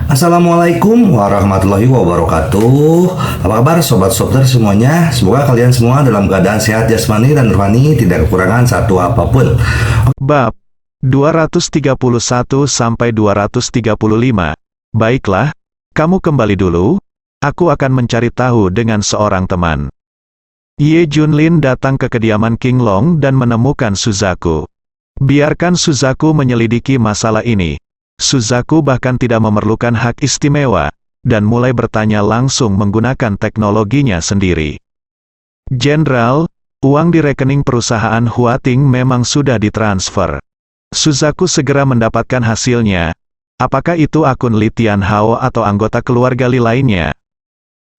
Assalamualaikum warahmatullahi wabarakatuh. Apa kabar sobat Sopter semuanya? Semoga kalian semua dalam keadaan sehat jasmani dan rohani, tidak kekurangan satu apapun. Bab 231 sampai 235. Baiklah, kamu kembali dulu. Aku akan mencari tahu dengan seorang teman. Ye Junlin datang ke kediaman King Long dan menemukan Suzaku. Biarkan Suzaku menyelidiki masalah ini. Suzaku bahkan tidak memerlukan hak istimewa, dan mulai bertanya langsung menggunakan teknologinya sendiri. Jenderal, uang di rekening perusahaan Huating memang sudah ditransfer. Suzaku segera mendapatkan hasilnya. Apakah itu akun Li Tianhao atau anggota keluarga Li lainnya?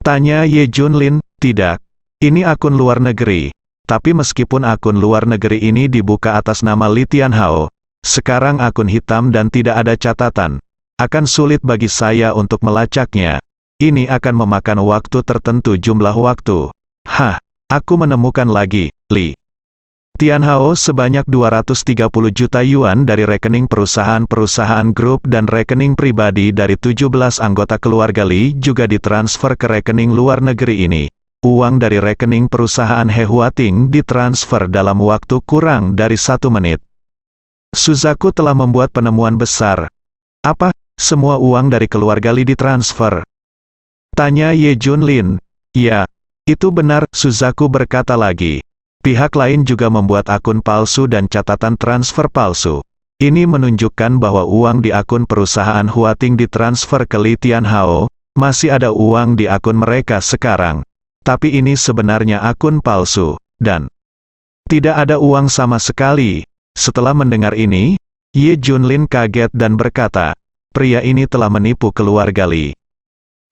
Tanya Ye Junlin. Tidak. Ini akun luar negeri. Tapi meskipun akun luar negeri ini dibuka atas nama Li Tianhao, sekarang akun hitam dan tidak ada catatan. Akan sulit bagi saya untuk melacaknya. Ini akan memakan waktu tertentu jumlah waktu. Aku menemukan lagi, Li Tianhao sebanyak 230 juta yuan dari rekening perusahaan-perusahaan grup dan rekening pribadi dari 17 anggota keluarga Li juga ditransfer ke rekening luar negeri ini. Uang dari rekening perusahaan He Huating ditransfer dalam waktu kurang dari 1 menit. Suzaku telah membuat penemuan besar. Apa? Semua uang dari keluarga Li ditransfer? Tanya Ye Junlin. Ya, itu benar, Suzaku berkata lagi. Pihak lain juga membuat akun palsu dan catatan transfer palsu. Ini menunjukkan bahwa uang di akun perusahaan Huating ditransfer ke Li Tianhao. Masih ada uang di akun mereka sekarang. Tapi ini sebenarnya akun palsu, dan tidak ada uang sama sekali. Setelah mendengar ini, Ye Junlin kaget dan berkata, pria ini telah menipu keluarga Li.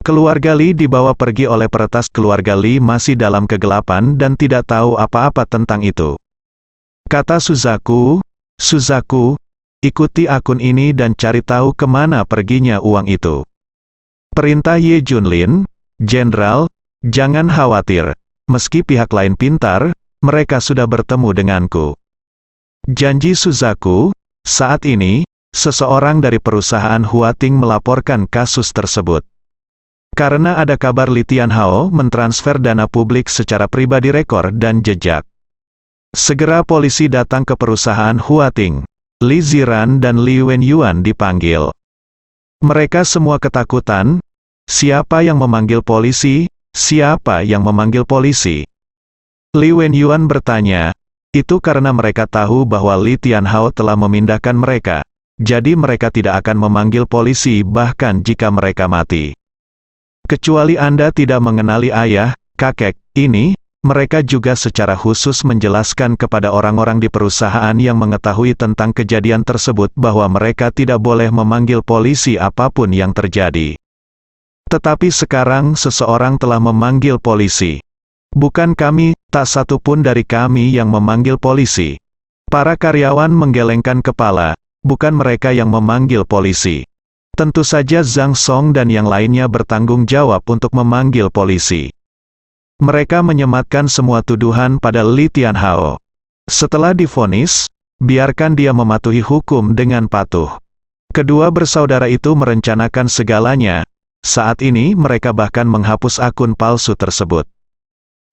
Keluarga Li dibawa pergi oleh peretas keluarga Li masih dalam kegelapan dan tidak tahu apa-apa tentang itu. Kata Suzaku, ikuti akun ini dan cari tahu kemana perginya uang itu. Perintah Ye Junlin. Jenderal, jangan khawatir. Meski pihak lain pintar, mereka sudah bertemu denganku. Janji Suzaku. Saat ini, seseorang dari perusahaan Huating melaporkan kasus tersebut. Karena ada kabar Li Tianhao mentransfer dana publik secara pribadi rekor dan jejak. Segera polisi datang ke perusahaan Huating. Li Ziran dan Li Wenyuan dipanggil. Mereka semua ketakutan. Siapa yang memanggil polisi? Siapa yang memanggil polisi? Li Wenyuan bertanya. Itu karena mereka tahu bahwa Li Tianhao telah memindahkan mereka. Jadi mereka tidak akan memanggil polisi bahkan jika mereka mati. Kecuali Anda tidak mengenali ayah, kakek, ini, mereka juga secara khusus menjelaskan kepada orang-orang di perusahaan yang mengetahui tentang kejadian tersebut bahwa mereka tidak boleh memanggil polisi apapun yang terjadi. Tetapi sekarang seseorang telah memanggil polisi. Bukan kami, tak satu pun dari kami yang memanggil polisi. Para karyawan menggelengkan kepala, bukan mereka yang memanggil polisi. Tentu saja Zhang Song dan yang lainnya bertanggung jawab untuk memanggil polisi. Mereka menyematkan semua tuduhan pada Li Tianhao. Setelah divonis, biarkan dia mematuhi hukum dengan patuh. Kedua bersaudara itu merencanakan segalanya. Saat ini mereka bahkan menghapus akun palsu tersebut.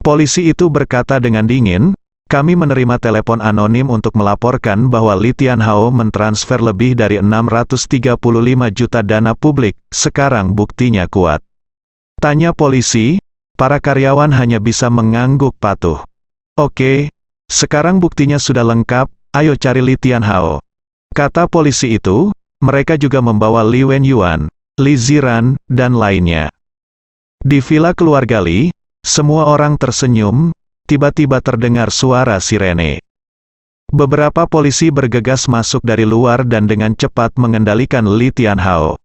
Polisi itu berkata dengan dingin, kami menerima telepon anonim untuk melaporkan bahwa Li Tianhao mentransfer lebih dari 635 juta dana publik, sekarang buktinya kuat. Tanya polisi, para karyawan hanya bisa mengangguk patuh. Oke, sekarang buktinya sudah lengkap, ayo cari Li Tianhao. Kata polisi itu, mereka juga membawa Li Wenyuan, Li Ziran, dan lainnya. Di villa keluarga Li, semua orang tersenyum, tiba-tiba terdengar suara sirene. Beberapa polisi bergegas masuk dari luar dan dengan cepat mengendalikan Li Tianhao.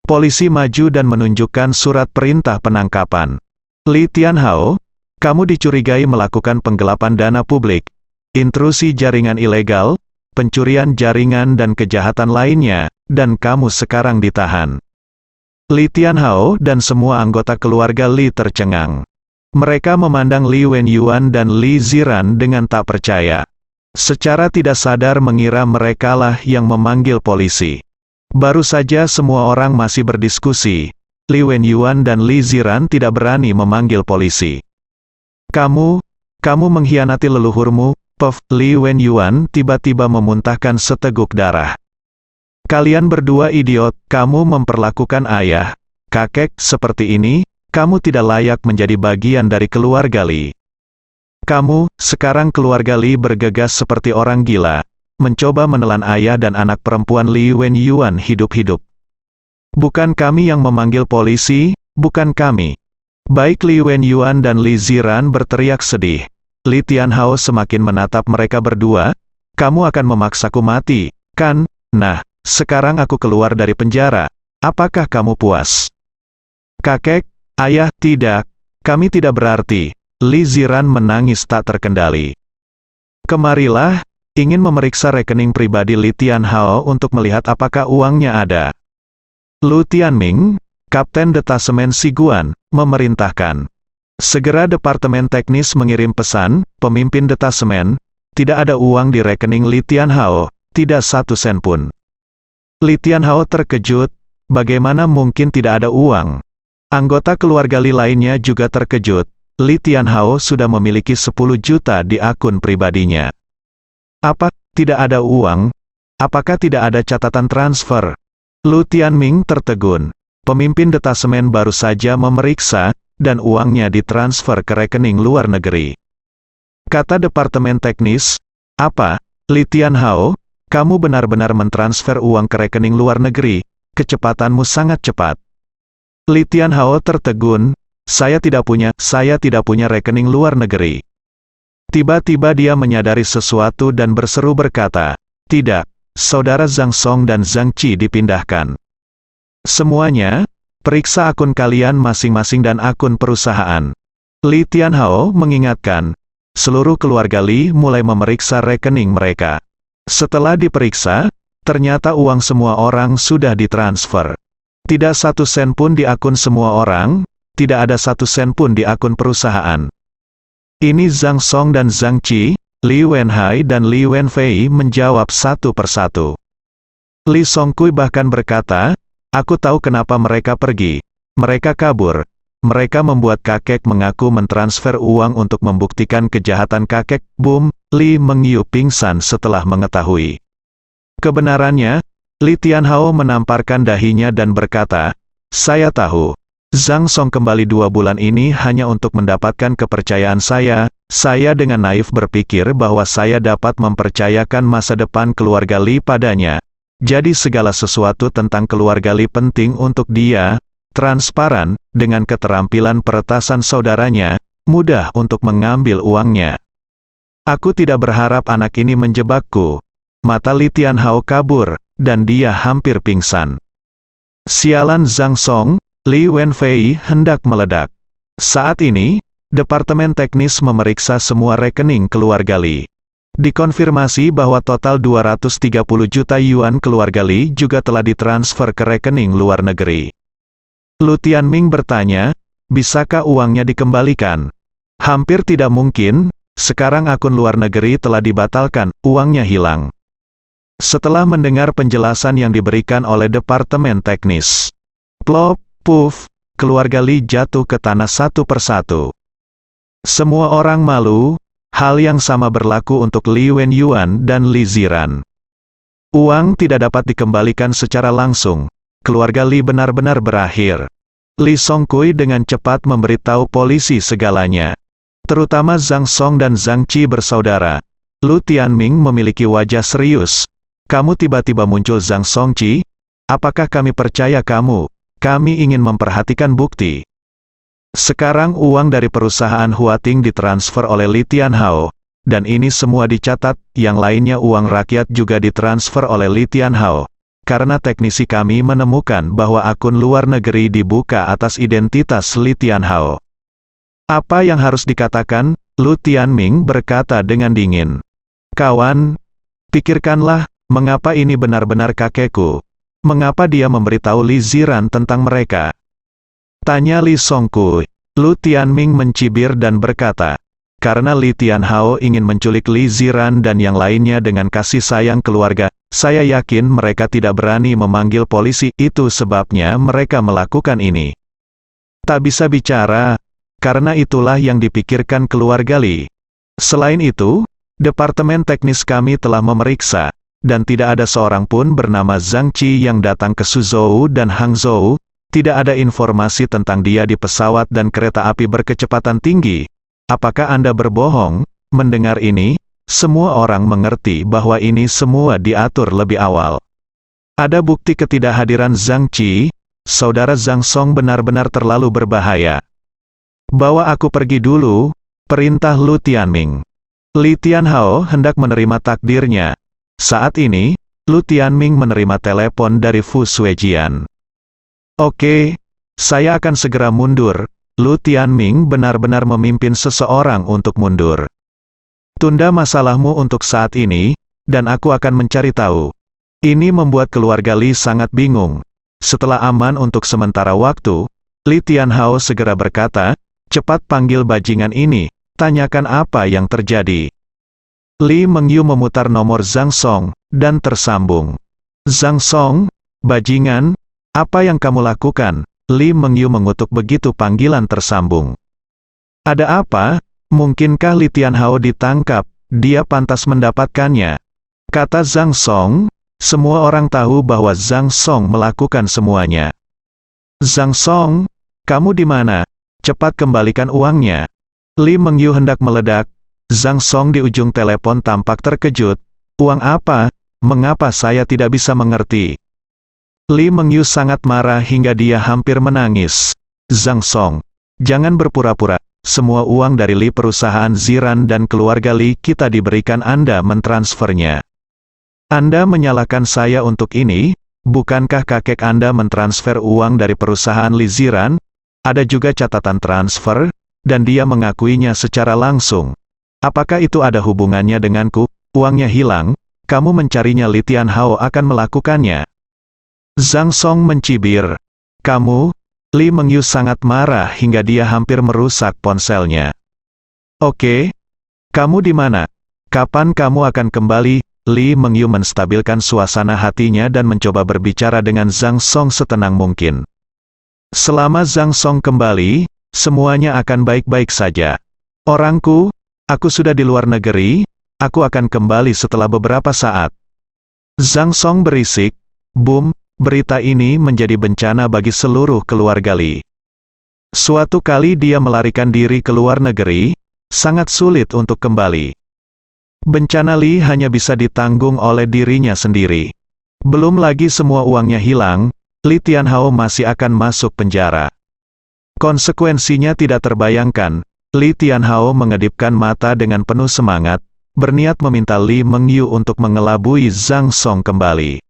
Polisi maju dan menunjukkan surat perintah penangkapan. Li Tianhao, kamu dicurigai melakukan penggelapan dana publik, intrusi jaringan ilegal, pencurian jaringan dan kejahatan lainnya, dan kamu sekarang ditahan. Li Tianhao dan semua anggota keluarga Li tercengang. Mereka memandang Li Wenyuan dan Li Ziran dengan tak percaya. Secara tidak sadar mengira merekalah yang memanggil polisi. Baru saja semua orang masih berdiskusi. Li Wenyuan dan Li Ziran tidak berani memanggil polisi. Kamu mengkhianati leluhurmu, Puff. Li Wenyuan tiba-tiba memuntahkan seteguk darah. Kalian berdua idiot, kamu memperlakukan ayah, kakek, seperti ini, kamu tidak layak menjadi bagian dari keluarga Li. Sekarang keluarga Li bergegas seperti orang gila, mencoba menelan ayah dan anak perempuan Li Wenyuan hidup-hidup. Bukan kami yang memanggil polisi, bukan kami. Baik Li Wenyuan dan Li Ziran berteriak sedih. Li Tianhao semakin menatap mereka berdua. Kamu akan memaksaku mati, kan? Nah, sekarang aku keluar dari penjara. Apakah kamu puas? Kakek, ayah, tidak. Kami tidak berarti. Li Ziran menangis tak terkendali. Kemarilah, ingin memeriksa rekening pribadi Li Tianhao untuk melihat apakah uangnya ada. Lu Tianming, Kapten Detasemen Siguan, memerintahkan. Segera Departemen Teknis mengirim pesan, pemimpin detasemen, tidak ada uang di rekening Li Tianhao, tidak 1 sen pun. Li Tianhao terkejut, bagaimana mungkin tidak ada uang? Anggota keluarga Li lainnya juga terkejut, Li Tianhao sudah memiliki 10 juta di akun pribadinya. Apa, tidak ada uang? Apakah tidak ada catatan transfer? Lu Tianming tertegun. Pemimpin detasemen baru saja memeriksa, dan uangnya ditransfer ke rekening luar negeri. Kata Departemen Teknis, apa, Li Tianhao, kamu benar-benar mentransfer uang ke rekening luar negeri, kecepatanmu sangat cepat. Li Tianhao tertegun, saya tidak punya rekening luar negeri. Tiba-tiba dia menyadari sesuatu dan berseru berkata, tidak, saudara Zhang Song dan Zhang Qi dipindahkan. Semuanya, periksa akun kalian masing-masing dan akun perusahaan. Li Tianhao mengingatkan, seluruh keluarga Li mulai memeriksa rekening mereka. Setelah diperiksa, ternyata uang semua orang sudah ditransfer. Tidak 1 sen pun di akun semua orang, tidak ada 1 sen pun di akun perusahaan. Ini Zhang Song dan Zhang Qi, Li Wenhai dan Li Wenfei menjawab satu persatu. Li Songkui bahkan berkata, aku tahu kenapa mereka pergi. Mereka kabur. Mereka membuat kakek mengaku mentransfer uang untuk membuktikan kejahatan kakek. Boom, Li Mengyu pingsan setelah mengetahui kebenarannya. Li Tianhao menamparkan dahinya dan berkata, saya tahu. Zhang Song kembali 2 bulan ini hanya untuk mendapatkan kepercayaan saya. Saya dengan naif berpikir bahwa saya dapat mempercayakan masa depan keluarga Li padanya. Jadi segala sesuatu tentang keluarga Li penting untuk dia, transparan, dengan keterampilan peretasan saudaranya, mudah untuk mengambil uangnya. Aku tidak berharap anak ini menjebakku. Mata Li Tianhao kabur, dan dia hampir pingsan. Sialan Zhang Song, Li Wenfei hendak meledak. Saat ini, Departemen Teknis memeriksa semua rekening keluarga Li. Dikonfirmasi bahwa total 230 juta yuan keluarga Li juga telah ditransfer ke rekening luar negeri. Lu Tianming bertanya, bisakah uangnya dikembalikan? Hampir tidak mungkin, sekarang akun luar negeri telah dibatalkan, uangnya hilang. Setelah mendengar penjelasan yang diberikan oleh Departemen Teknis, plop, puff, keluarga Li jatuh ke tanah satu persatu. Semua orang malu, hal yang sama berlaku untuk Li Wenyuan dan Li Ziran. Uang tidak dapat dikembalikan secara langsung, keluarga Li benar-benar berakhir. Li Songkui dengan cepat memberitahu polisi segalanya. Terutama Zhang Song dan Zhang Qi bersaudara. Lu Tianming memiliki wajah serius. Kamu tiba-tiba muncul Zhang Song Qi? Apakah kami percaya kamu? Kami ingin memperhatikan bukti. Sekarang uang dari perusahaan Huating ditransfer oleh Li Tianhao, dan ini semua dicatat, yang lainnya uang rakyat juga ditransfer oleh Li Tianhao, karena teknisi kami menemukan bahwa akun luar negeri dibuka atas identitas Li Tianhao. Apa yang harus dikatakan? Lu Tianming berkata dengan dingin. Kawan, pikirkanlah, mengapa ini benar-benar kakekku? Mengapa dia memberitahu Li Ziran tentang mereka? Tanya Li Songkui. Lu Tianming mencibir dan berkata, karena Li Tianhao ingin menculik Li Ziran dan yang lainnya dengan kasih sayang keluarga. Saya yakin mereka tidak berani memanggil polisi, itu sebabnya mereka melakukan ini. Tak bisa bicara, karena itulah yang dipikirkan keluarga Li. Selain itu, departemen teknis kami telah memeriksa, dan tidak ada seorang pun bernama Zhang Qi yang datang ke Suzhou dan Hangzhou. Tidak ada informasi tentang dia di pesawat dan kereta api berkecepatan tinggi. Apakah Anda berbohong? Mendengar ini, semua orang mengerti bahwa ini semua diatur lebih awal. Ada bukti ketidakhadiran Zhang Qi. Saudara Zhang Song benar-benar terlalu berbahaya. Bawa aku pergi dulu, perintah Lu Tianming. Li Tianhao hendak menerima takdirnya. Saat ini, Lu Tianming menerima telepon dari Fu Suejian. Oke, saya akan segera mundur. Lu Tianming benar-benar memimpin seseorang untuk mundur. Tunda masalahmu untuk saat ini, dan aku akan mencari tahu. Ini membuat keluarga Li sangat bingung. Setelah aman untuk sementara waktu, Li Tianhao segera berkata, cepat panggil bajingan ini, tanyakan apa yang terjadi. Li Mengyu memutar nomor Zhang Song, dan tersambung. Zhang Song, bajingan, apa yang kamu lakukan? Li Mengyu mengutuk begitu panggilan tersambung. Ada apa? Mungkinkah Li Tianhao ditangkap? Dia pantas mendapatkannya. Kata Zhang Song, semua orang tahu bahwa Zhang Song melakukan semuanya. Zhang Song, kamu di mana? Cepat kembalikan uangnya. Li Mengyu hendak meledak. Zhang Song di ujung telepon tampak terkejut. Uang apa? Mengapa saya tidak bisa mengerti? Li Mengyu sangat marah hingga dia hampir menangis. Zhang Song, jangan berpura-pura. Semua uang dari Li perusahaan Ziran dan keluarga Li kita diberikan Anda mentransfernya. Anda menyalahkan saya untuk ini, bukankah kakek Anda mentransfer uang dari perusahaan Li Ziran? Ada juga catatan transfer, dan dia mengakuinya secara langsung. Apakah itu ada hubungannya denganku? Uangnya hilang, kamu mencarinya Li Tianhao akan melakukannya. Zhang Song mencibir. Kamu? Li Mengyu sangat marah hingga dia hampir merusak ponselnya. Oke, kamu di mana? Kapan kamu akan kembali? Li Mengyu menstabilkan suasana hatinya dan mencoba berbicara dengan Zhang Song setenang mungkin. Selama Zhang Song kembali, semuanya akan baik-baik saja. Orangku, aku sudah di luar negeri, aku akan kembali setelah beberapa saat. Zhang Song berisik, boom. Berita ini menjadi bencana bagi seluruh keluarga Li. Suatu kali dia melarikan diri ke luar negeri, sangat sulit untuk kembali. Bencana Li hanya bisa ditanggung oleh dirinya sendiri. Belum lagi semua uangnya hilang, Li Tianhao masih akan masuk penjara. Konsekuensinya tidak terbayangkan. Li Tianhao mengedipkan mata dengan penuh semangat, berniat meminta Li Mengyu untuk mengelabui Zhang Song kembali.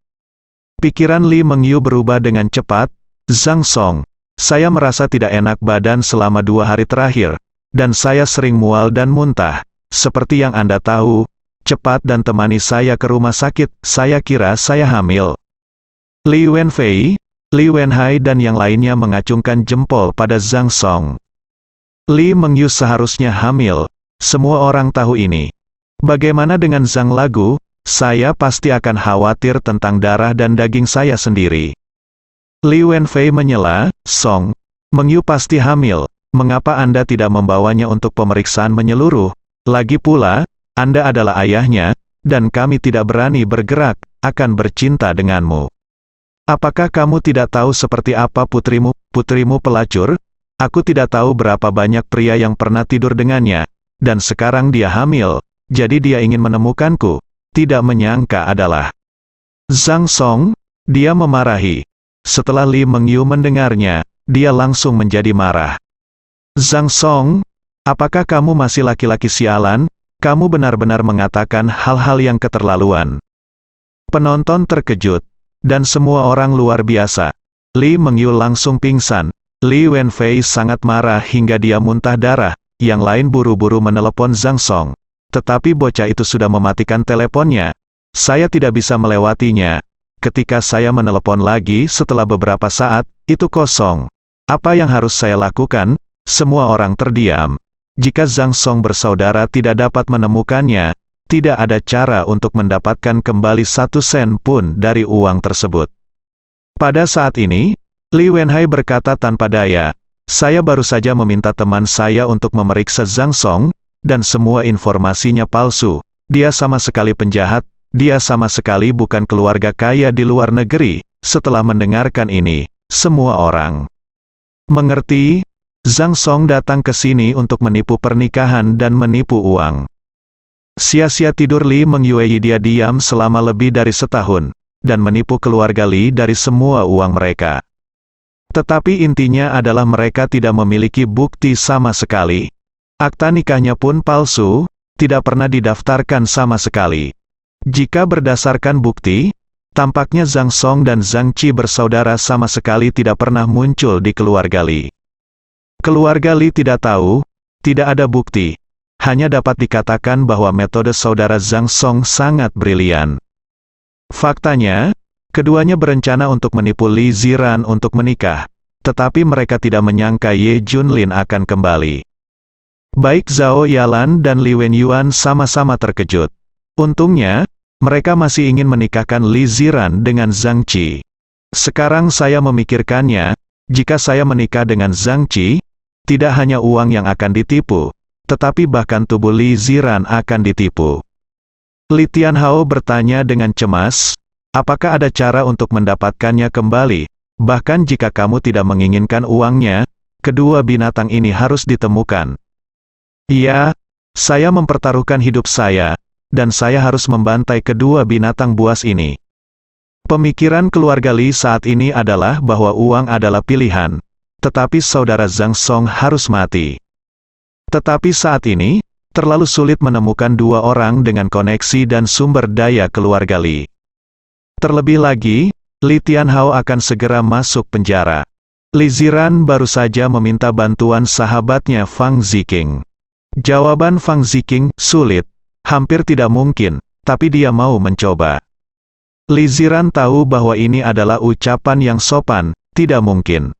Pikiran Li Mengyu berubah dengan cepat. Zhang Song, saya merasa tidak enak badan selama 2 hari terakhir, dan saya sering mual dan muntah. Seperti yang Anda tahu, cepat dan temani saya ke rumah sakit, saya kira saya hamil. Li Wenfei, Li Wenhai dan yang lainnya mengacungkan jempol pada Zhang Song. Li Mengyu seharusnya hamil, semua orang tahu ini. Bagaimana dengan Zhang Lagu? Saya pasti akan khawatir tentang darah dan daging saya sendiri. Li Wenfei menyela, Song, Mengyu pasti hamil, mengapa Anda tidak membawanya untuk pemeriksaan menyeluruh? Lagi pula, Anda adalah ayahnya, dan kami tidak berani bergerak, akan bercinta denganmu. Apakah kamu tidak tahu seperti apa putrimu pelacur? Aku tidak tahu berapa banyak pria yang pernah tidur dengannya, dan sekarang dia hamil, jadi dia ingin menemukanku. Tidak menyangka adalah Zhang Song, dia memarahi. Setelah Li Mengyu mendengarnya, dia langsung menjadi marah. Zhang Song, apakah kamu masih laki-laki sialan? Kamu benar-benar mengatakan hal-hal yang keterlaluan. Penonton terkejut, dan semua orang luar biasa. Li Mengyu langsung pingsan. Li Wenfei sangat marah hingga dia muntah darah. Yang lain buru-buru menelepon Zhang Song. Tetapi bocah itu sudah mematikan teleponnya. Saya tidak bisa melewatinya. Ketika saya menelepon lagi setelah beberapa saat, itu kosong. Apa yang harus saya lakukan? Semua orang terdiam. Jika Zhang Song bersaudara tidak dapat menemukannya, tidak ada cara untuk mendapatkan kembali 1 sen pun dari uang tersebut. Pada saat ini, Li Wenhai berkata tanpa daya, "Saya baru saja meminta teman saya untuk memeriksa Zhang Song, dan semua informasinya palsu. Dia sama sekali penjahat, dia sama sekali bukan keluarga kaya di luar negeri." Setelah mendengarkan ini, semua orang mengerti, Zhang Song datang ke sini untuk menipu pernikahan dan menipu uang. Sia-sia tidur Li Mengyue. Dia diam selama lebih dari setahun, dan menipu keluarga Li dari semua uang mereka. Tetapi intinya adalah mereka tidak memiliki bukti sama sekali. Akta nikahnya pun palsu, tidak pernah didaftarkan sama sekali. Jika berdasarkan bukti, tampaknya Zhang Song dan Zhang Qi bersaudara sama sekali tidak pernah muncul di keluarga Li. Keluarga Li tidak tahu, tidak ada bukti. Hanya dapat dikatakan bahwa metode saudara Zhang Song sangat brilian. Faktanya, keduanya berencana untuk menipu Li Ziran untuk menikah, tetapi mereka tidak menyangka Ye Junlin akan kembali. Baik Zhao Yalan dan Li Wenyuan sama-sama terkejut. Untungnya, mereka masih ingin menikahkan Li Ziran dengan Zhang Qi. Sekarang saya memikirkannya, jika saya menikah dengan Zhang Qi, tidak hanya uang yang akan ditipu, tetapi bahkan tubuh Li Ziran akan ditipu. Li Tianhao bertanya dengan cemas, apakah ada cara untuk mendapatkannya kembali? Bahkan jika kamu tidak menginginkan uangnya, kedua binatang ini harus ditemukan. Iya, saya mempertaruhkan hidup saya, dan saya harus membantai kedua binatang buas ini. Pemikiran keluarga Li saat ini adalah bahwa uang adalah pilihan, tetapi saudara Zhang Song harus mati. Tetapi saat ini, terlalu sulit menemukan dua orang dengan koneksi dan sumber daya keluarga Li. Terlebih lagi, Li Tianhao akan segera masuk penjara. Li Ziran baru saja meminta bantuan sahabatnya Fang Ziqing. Jawaban Fang Ziqing, sulit. Hampir tidak mungkin, tapi dia mau mencoba. Li Ziran tahu bahwa ini adalah ucapan yang sopan, tidak mungkin.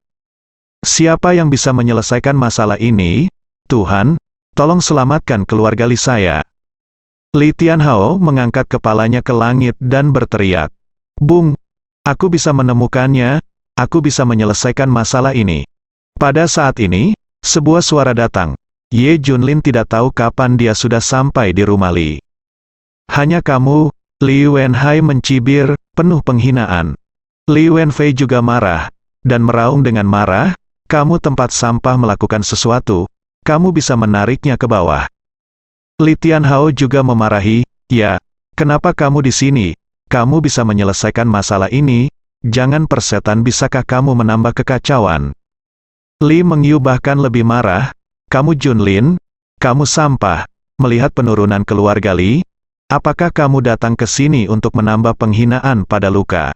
Siapa yang bisa menyelesaikan masalah ini? Tuhan, tolong selamatkan keluarga Li saya. Li Tianhao mengangkat kepalanya ke langit dan berteriak. Bung, aku bisa menemukannya, aku bisa menyelesaikan masalah ini. Pada saat ini, sebuah suara datang. Ye Junlin tidak tahu kapan dia sudah sampai di rumah Li. Hanya kamu, Li Wenhai mencibir, penuh penghinaan. Li Wenfei juga marah, dan meraung dengan marah, kamu tempat sampah melakukan sesuatu, kamu bisa menariknya ke bawah. Li Tianhao juga memarahi, ya, kenapa kamu di sini? Kamu bisa menyelesaikan masalah ini, jangan persetan bisakah kamu menambah kekacauan? Li Mengyu bahkan lebih marah, kamu Junlin, kamu sampah. Melihat penurunan keluarga Li, apakah kamu datang ke sini untuk menambah penghinaan pada luka?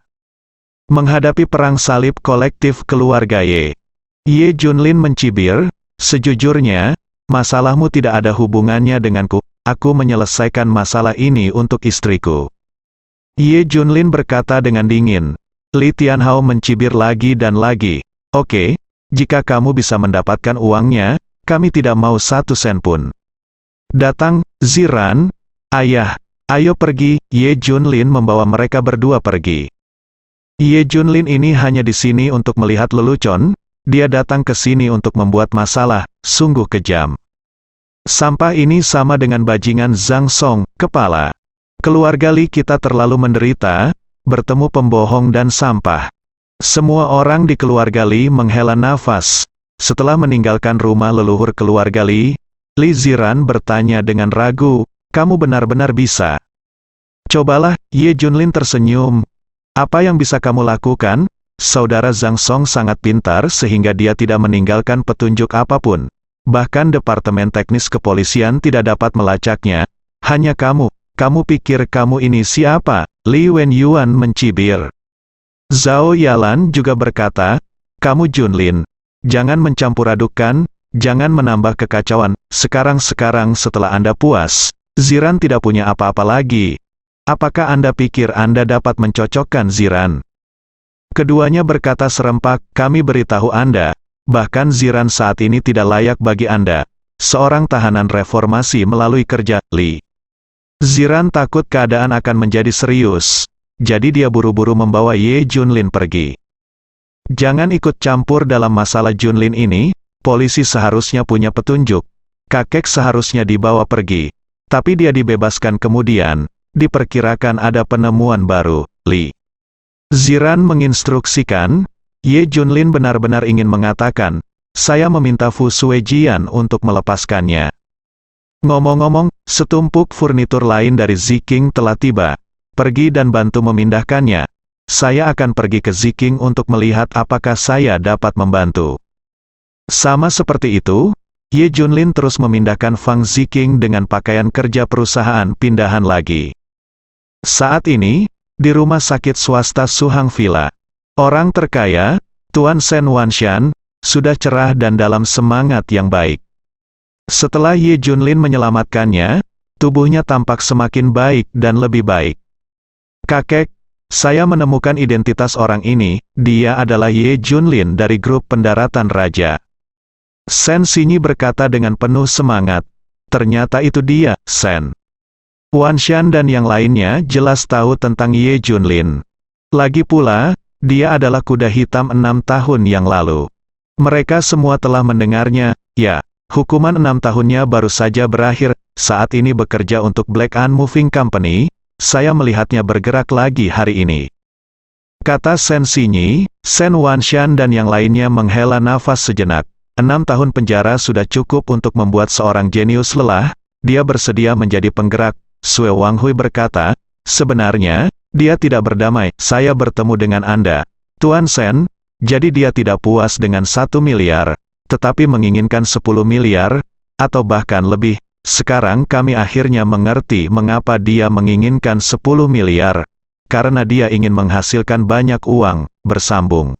Menghadapi perang salib kolektif keluarga Ye Junlin mencibir, sejujurnya, masalahmu tidak ada hubungannya denganku, aku menyelesaikan masalah ini untuk istriku. Ye Junlin berkata dengan dingin. Li Tianhao mencibir lagi dan lagi, oke, jika kamu bisa mendapatkan uangnya, kami tidak mau 1 sen pun. Datang, Ziran, ayah, ayo pergi. Ye Junlin membawa mereka berdua pergi. Ye Junlin ini hanya di sini untuk melihat lelucon, dia datang ke sini untuk membuat masalah, sungguh kejam. Sampah ini sama dengan bajingan Zhang Song, kepala. Keluarga Li kita terlalu menderita, bertemu pembohong dan sampah. Semua orang di keluarga Li menghela nafas. Setelah meninggalkan rumah leluhur keluarga Li, Li Ziran bertanya dengan ragu, kamu benar-benar bisa? Cobalah, Ye Junlin tersenyum. Apa yang bisa kamu lakukan? Saudara Zhang Song sangat pintar sehingga dia tidak meninggalkan petunjuk apapun. Bahkan Departemen Teknis Kepolisian tidak dapat melacaknya. Hanya kamu pikir kamu ini siapa? Li Wenyuan mencibir. Zhao Yalan juga berkata, kamu Junlin. Jangan mencampur adukkan, jangan menambah kekacauan, sekarang setelah Anda puas, Ziran tidak punya apa-apa lagi. Apakah Anda pikir Anda dapat mencocokkan Ziran? Keduanya berkata serempak, kami beritahu Anda, bahkan Ziran saat ini tidak layak bagi Anda. Seorang tahanan reformasi melalui kerja, Li. Ziran takut keadaan akan menjadi serius, jadi dia buru-buru membawa Ye Junlin pergi. Jangan ikut campur dalam masalah Junlin ini, polisi seharusnya punya petunjuk. Kakek seharusnya dibawa pergi, tapi dia dibebaskan kemudian, diperkirakan ada penemuan baru, Li. Ziran menginstruksikan, Ye Junlin benar-benar ingin mengatakan, saya meminta Fu Suejian untuk melepaskannya. Ngomong-ngomong, setumpuk furnitur lain dari Ziking telah tiba. Pergi dan bantu memindahkannya. Saya akan pergi ke Ziking untuk melihat apakah saya dapat membantu. Sama seperti itu, Ye Junlin terus memindahkan Fang Ziking dengan pakaian kerja perusahaan pindahan lagi. Saat ini, di rumah sakit swasta Suhang Villa, orang terkaya, Tuan Sen Wanshan, sudah cerah dan dalam semangat yang baik. Setelah Ye Junlin menyelamatkannya, tubuhnya tampak semakin baik dan lebih baik. Kakek, saya menemukan identitas orang ini, dia adalah Ye Junlin dari grup pendaratan raja. Sen Xinyi berkata dengan penuh semangat, ternyata itu dia, Sen. Wanshan dan yang lainnya jelas tahu tentang Ye Junlin. Lagi pula, dia adalah kuda hitam 6 tahun yang lalu. Mereka semua telah mendengarnya, ya, hukuman 6 tahunnya baru saja berakhir, saat ini bekerja untuk Black Ant Moving Company, saya melihatnya bergerak lagi hari ini. Kata Sen Xinyi, Sen Wanshan dan yang lainnya menghela nafas sejenak. 6 tahun penjara sudah cukup untuk membuat seorang jenius lelah, dia bersedia menjadi penggerak. Sue Wanghui berkata, sebenarnya, dia tidak berdamai, saya bertemu dengan Anda, Tuan Sen, jadi dia tidak puas dengan 1 miliar, tetapi menginginkan 10 miliar, atau bahkan lebih. Sekarang kami akhirnya mengerti mengapa dia menginginkan 10 miliar, karena dia ingin menghasilkan banyak uang, bersambung.